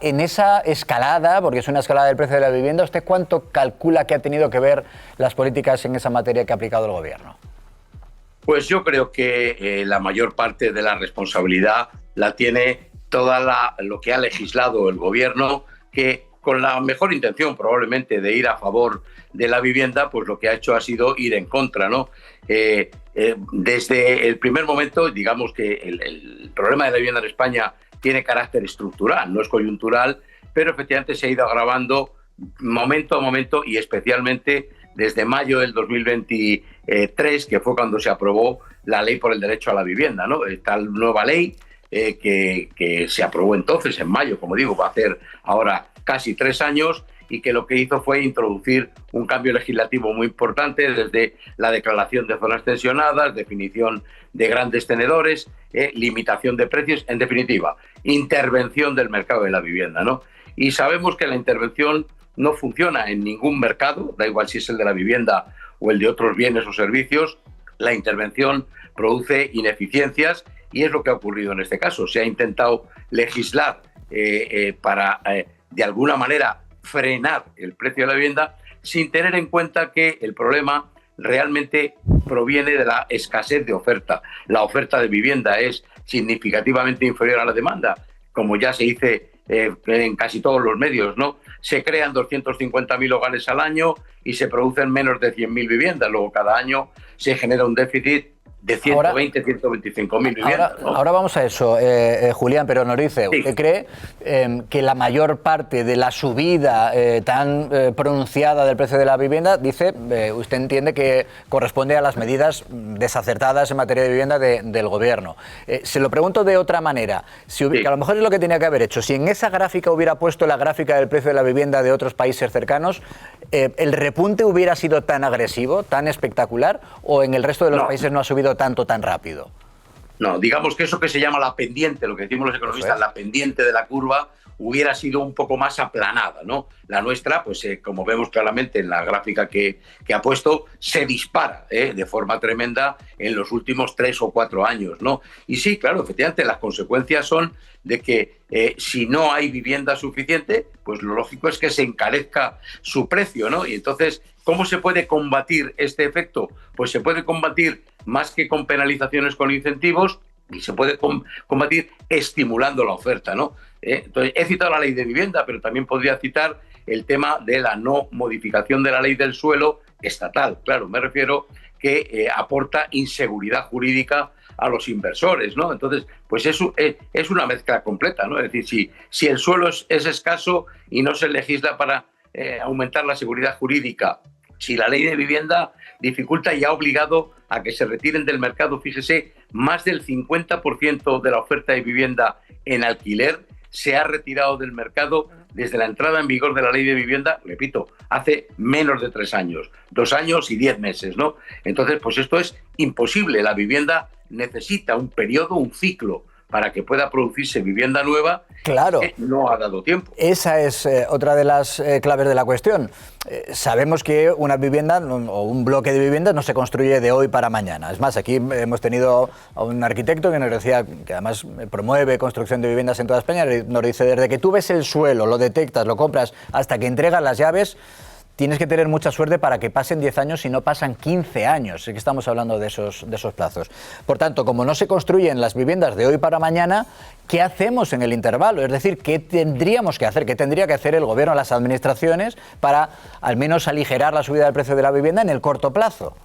en esa escalada, porque es una escalada del precio de la vivienda, ¿usted cuánto calcula que ha tenido que ver las políticas en esa materia que ha aplicado el Gobierno? Pues yo creo que la mayor parte de la responsabilidad la tiene lo que ha legislado el Gobierno, que con la mejor intención probablemente de ir a favor de la vivienda, pues lo que ha hecho ha sido ir en contra, ¿no? Desde el primer momento, digamos que el problema de la vivienda en España tiene carácter estructural, no es coyuntural, pero efectivamente se ha ido agravando momento a momento y especialmente desde mayo del 2023, que fue cuando se aprobó la Ley por el Derecho a la Vivienda, ¿no? Esta nueva ley que se aprobó entonces, en mayo, como digo, va a hacer ahora casi 3 años, y que lo que hizo fue introducir un cambio legislativo muy importante desde la declaración de zonas tensionadas, definición de grandes tenedores, limitación de precios, en definitiva, intervención del mercado de la vivienda, ¿no? Y sabemos que la intervención no funciona en ningún mercado, da igual si es el de la vivienda o el de otros bienes o servicios. La intervención produce ineficiencias y es lo que ha ocurrido en este caso. Se ha intentado legislar para, de alguna manera, frenar el precio de la vivienda sin tener en cuenta que el problema realmente proviene de la escasez de oferta. La oferta de vivienda es significativamente inferior a la demanda, como ya se dice en casi todos los medios, ¿no? Se crean 250.000 hogares al año y se producen menos de 100.000 viviendas. Luego, cada año se genera un déficit de 120, 125.000 viviendas, ¿no? Ahora vamos a eso, Julián, pero nos dice, sí. ¿Usted cree que la mayor parte de la subida tan pronunciada del precio de la vivienda, dice, usted entiende que corresponde a las medidas desacertadas en materia de vivienda del Gobierno? Se lo pregunto de otra manera, que a lo mejor es lo que tenía que haber hecho. Si en esa gráfica hubiera puesto la gráfica del precio de la vivienda de otros países cercanos, ¿el repunte hubiera sido tan agresivo, tan espectacular, o en el resto de los países no ha subido tanto, tan rápido? No, digamos que eso que se llama la pendiente, lo que decimos los economistas, la pendiente de la curva, hubiera sido un poco más aplanada, ¿no? La nuestra, pues como vemos claramente en la gráfica que ha puesto, se dispara de forma tremenda en los últimos 3 o 4 años, ¿no? Y sí, claro, efectivamente, las consecuencias son de que si no hay vivienda suficiente, pues lo lógico es que se encarezca su precio, ¿no? Y entonces, ¿cómo se puede combatir este efecto? Pues se puede combatir más que con penalizaciones, con incentivos, y se puede combatir estimulando la oferta, ¿no? Entonces, he citado la ley de vivienda, pero también podría citar el tema de la no modificación de la ley del suelo estatal. Claro, me refiero que aporta inseguridad jurídica a los inversores, ¿no? Entonces, pues es una mezcla completa, ¿no? Es decir, si el suelo es escaso y no se legisla para aumentar la seguridad jurídica, si la ley de vivienda dificulta y ha obligado a que se retiren del mercado, fíjese, más del 50% de la oferta de vivienda en alquiler se ha retirado del mercado desde la entrada en vigor de la ley de vivienda, repito, hace menos de 3 años, 2 años y 10 meses, ¿no? Entonces, pues esto es imposible. La vivienda necesita un periodo, un ciclo, para que pueda producirse vivienda nueva. Claro. No ha dado tiempo. Esa es otra de las claves de la cuestión. Sabemos que una vivienda o un bloque de viviendas no se construye de hoy para mañana. Es más, aquí hemos tenido a un arquitecto que nos decía, que además promueve construcción de viviendas en toda España, nos dice, desde que tú ves el suelo, lo detectas, lo compras, hasta que entregas las llaves, tienes que tener mucha suerte para que pasen 10 años y no pasan 15 años. Sí que estamos hablando de esos plazos. Por tanto, como no se construyen las viviendas de hoy para mañana, ¿qué hacemos en el intervalo? Es decir, ¿qué tendríamos que hacer? ¿Qué tendría que hacer el Gobierno, las administraciones, para al menos aligerar la subida del precio de la vivienda en el corto plazo?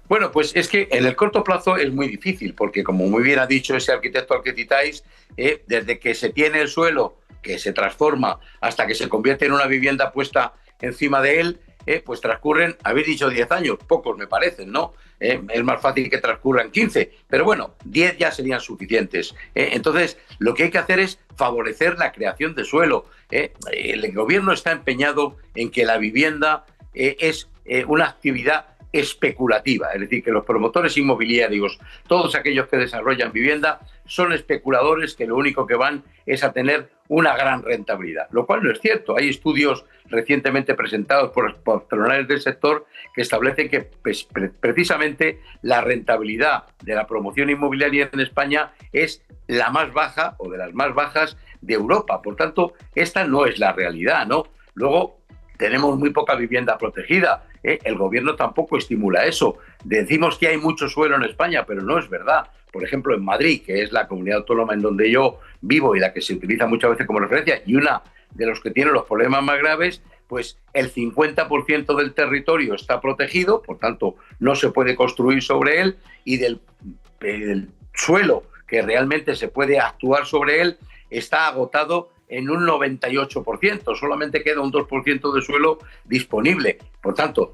Bueno, pues es que en el corto plazo es muy difícil, porque como muy bien ha dicho ese arquitecto al que citáis, desde que se tiene el suelo, que se transforma, hasta que se convierte en una vivienda puesta encima de él, pues transcurren, habéis dicho 10 años, pocos me parecen, ¿no? Es más fácil que transcurran 15, pero bueno, 10 ya serían suficientes. Entonces, lo que hay que hacer es favorecer la creación de suelo. El Gobierno está empeñado en que la vivienda es una actividad especulativa, es decir, que los promotores inmobiliarios, todos aquellos que desarrollan vivienda, son especuladores que lo único que van es a tener una gran rentabilidad, lo cual no es cierto. Hay estudios recientemente presentados por profesionales del sector que establecen que precisamente la rentabilidad de la promoción inmobiliaria en España es la más baja o de las más bajas de Europa. Por tanto, esta no es la realidad, ¿no? Luego, tenemos muy poca vivienda protegida. El gobierno tampoco estimula eso. Decimos que hay mucho suelo en España, pero no es verdad. Por ejemplo, en Madrid, que es la comunidad autónoma en donde yo vivo y la que se utiliza muchas veces como referencia, y una de los que tiene los problemas más graves, pues el 50% del territorio está protegido, por tanto no se puede construir sobre él, y del suelo que realmente se puede actuar sobre él está agotado en un 98%, solamente queda un 2% de suelo disponible. Por tanto,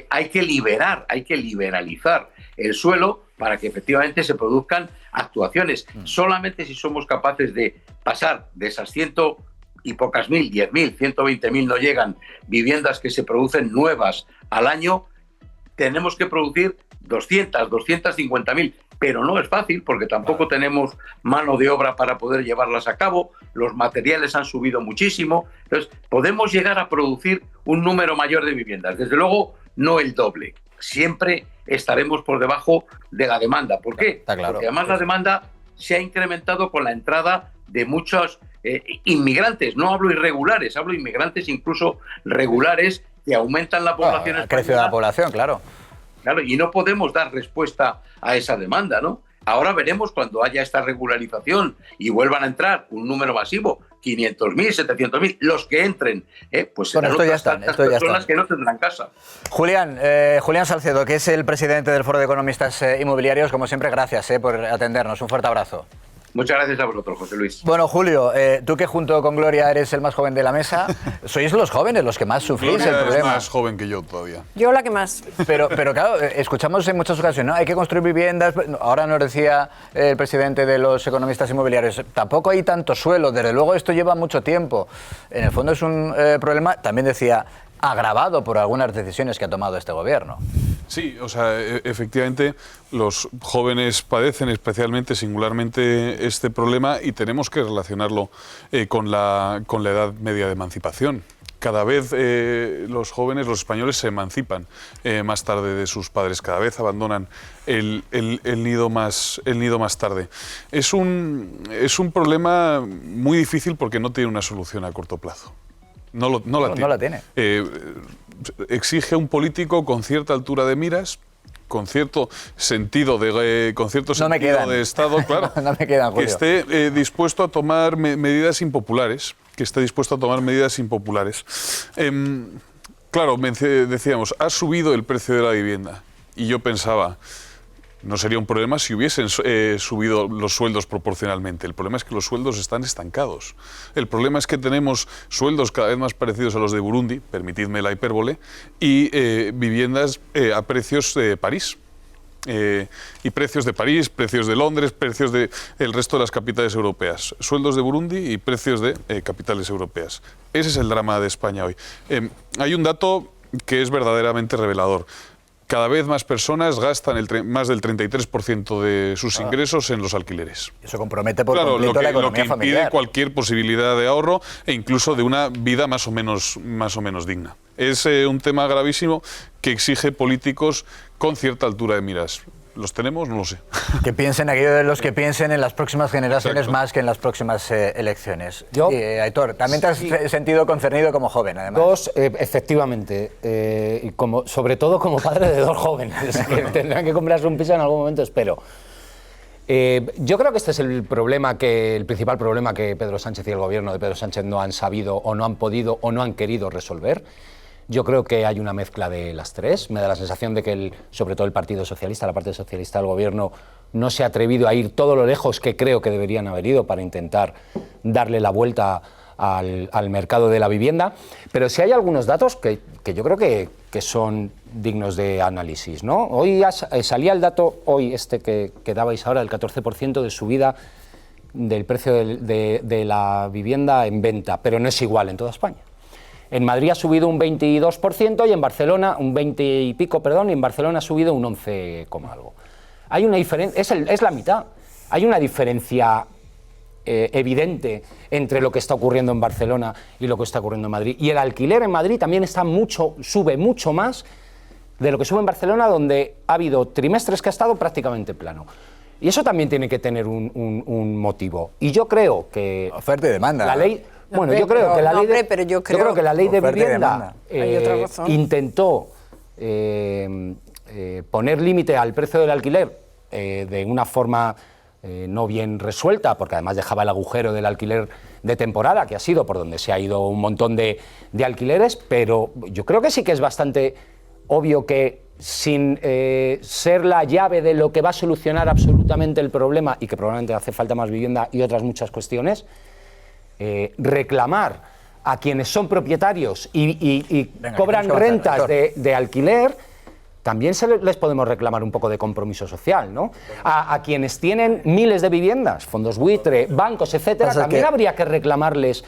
hay que liberalizar el suelo para que efectivamente se produzcan actuaciones. Solamente si somos capaces de pasar de esas 100 y pocas mil, 10.000, 120.000 no llegan, viviendas que se producen nuevas al año, tenemos que producir 200, 250.000, pero no es fácil porque tampoco tenemos mano de obra para poder llevarlas a cabo, los materiales han subido muchísimo, entonces podemos llegar a producir un número mayor de viviendas, desde luego no el doble, siempre estaremos por debajo de la demanda. ¿Por qué? Está claro. Porque además la demanda se ha incrementado con la entrada de muchos inmigrantes, no hablo irregulares, hablo inmigrantes incluso regulares que aumentan la población española. Ha crecido la población, claro. Claro, y no podemos dar respuesta a esa demanda, ¿no? Ahora veremos cuando haya esta regularización y vuelvan a entrar un número masivo, 500.000, 700.000, los que entren, pues serán otras tantas personas que no tendrán casa. Julián Salcedo, que es el presidente del Foro de Economistas Inmobiliarios, como siempre, gracias por atendernos. Un fuerte abrazo. Muchas gracias a vosotros, José Luis. Bueno, Julio, tú que junto con Gloria eres el más joven de la mesa, sois los jóvenes los que más sufrís Gloria el problema. es más joven que yo todavía. Yo la que más. Pero claro, escuchamos en muchas ocasiones, ¿no? Hay que construir viviendas. Ahora nos decía el presidente de los economistas inmobiliarios, tampoco hay tanto suelo, desde luego esto lleva mucho tiempo. En el fondo es un problema, también decía, agravado por algunas decisiones que ha tomado este gobierno. Sí, o sea, efectivamente los jóvenes padecen especialmente, singularmente, este problema y tenemos que relacionarlo con la edad media de emancipación. Cada vez los jóvenes, los españoles, se emancipan más tarde de sus padres, cada vez abandonan el nido más tarde. Es un problema muy difícil porque no tiene una solución a corto plazo. No la tiene. Exige un político con cierta altura de miras, con cierto sentido de Estado, claro, no me quedan, Julio. Que esté dispuesto a tomar medidas impopulares, Claro, decíamos, ha subido el precio de la vivienda y yo pensaba, no sería un problema si hubiesen subido los sueldos proporcionalmente. El problema es que los sueldos están estancados. El problema es que tenemos sueldos cada vez más parecidos a los de Burundi, permitidme la hipérbole, y viviendas a precios de París. Y precios de París, precios de Londres, precios del resto de las capitales europeas. Sueldos de Burundi y precios de capitales europeas. Ese es el drama de España hoy. Hay un dato que es verdaderamente revelador. Cada vez más personas gastan más del 33% de sus ingresos en los alquileres. Eso compromete por completo la economía familiar. Lo que impide cualquier posibilidad de ahorro e incluso de una vida más o menos digna. Es un tema gravísimo que exige políticos con cierta altura de miras. ¿Los tenemos? No lo sé. Que piensen aquello de los que piensen en las próximas generaciones. Exacto. Más que en las próximas elecciones. Aitor, también te has sentido concernido como joven, además. Efectivamente, y sobre todo como padre de dos jóvenes que tendrán que comprarse un piso en algún momento, espero. Yo creo que este es el principal problema que Pedro Sánchez y el gobierno de Pedro Sánchez no han sabido o no han podido o no han querido resolver. Yo creo que hay una mezcla de las tres. Me da la sensación de que, sobre todo el Partido Socialista, la parte socialista del gobierno, no se ha atrevido a ir todo lo lejos que creo que deberían haber ido para intentar darle la vuelta al mercado de la vivienda. Pero sí hay algunos datos que yo creo que son dignos de análisis, ¿no? Hoy salía el dato, que dabais ahora, el 14% de subida del precio de la vivienda en venta, pero no es igual en toda España. En Madrid ha subido un 22% y en Barcelona, un 20 y pico, perdón, y en Barcelona ha subido un 11, algo. Hay una diferencia, es la mitad. Hay una diferencia evidente entre lo que está ocurriendo en Barcelona y lo que está ocurriendo en Madrid. Y el alquiler en Madrid también sube mucho más de lo que sube en Barcelona, donde ha habido trimestres que ha estado prácticamente plano. Y eso también tiene que tener un motivo. Y yo creo que... Oferta y demanda. La ley... Bueno, yo creo que la ley de, yo creo que la ley de vivienda intentó poner límite al precio del alquiler de una forma no bien resuelta, porque además dejaba el agujero del alquiler de temporada, que ha sido por donde se ha ido un montón de alquileres, pero yo creo que sí que es bastante obvio que sin ser la llave de lo que va a solucionar absolutamente el problema, y que probablemente hace falta más vivienda y otras muchas cuestiones, reclamar a quienes son propietarios y cobran rentas de alquiler, también les podemos reclamar un poco de compromiso social, ¿no? A quienes tienen miles de viviendas, fondos buitre, bancos, etcétera, también habría que reclamarles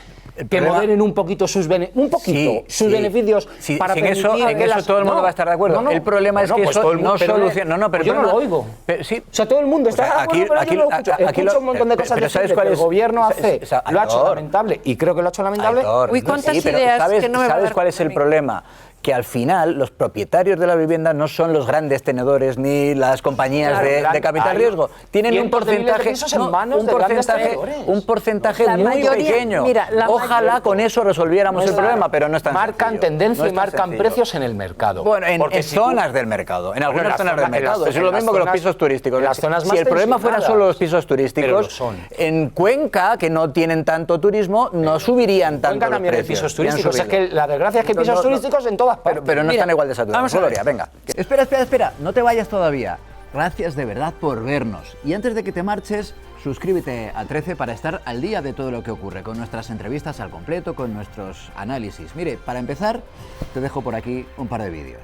que moderen un poquito sus beneficios para permitir que eso todo el mundo va a estar de acuerdo. El problema es que eso no soluciona. Pero yo no lo oigo. O sea, todo el mundo está de acuerdo, pero yo no lo escucho. Escucho un montón de cosas que el gobierno hace. Lo ha hecho lamentable, y creo que lo ha hecho lamentable. Uy, ¿cuántas ideas que no me va a dar? ¿Sabes cuál es el problema? Que al final los propietarios de la vivienda no son los grandes tenedores ni las compañías de capital riesgo. Tienen un porcentaje, un porcentaje muy pequeño. Ojalá con eso resolviéramos el problema, pero no es tan Marcan sencillo. tendencia y marcan precios en el mercado. Bueno, en zonas del mercado, en algunas zonas del mercado. Es lo mismo que los pisos turísticos. Si el problema fuera solo los pisos turísticos, en Cuenca, que no tienen tanto turismo, no subirían tanto los precios. Pisos turísticos. Es que la desgracia es que hay pisos turísticos en todas partes. Pero no están igual de saturados. Vamos a ver. Gloria, venga. Espera, no te vayas todavía. Gracias de verdad por vernos. Y antes de que te marches, suscríbete a 13 para estar al día de todo lo que ocurre, con nuestras entrevistas al completo, con nuestros análisis. Mire, para empezar, te dejo por aquí un par de vídeos.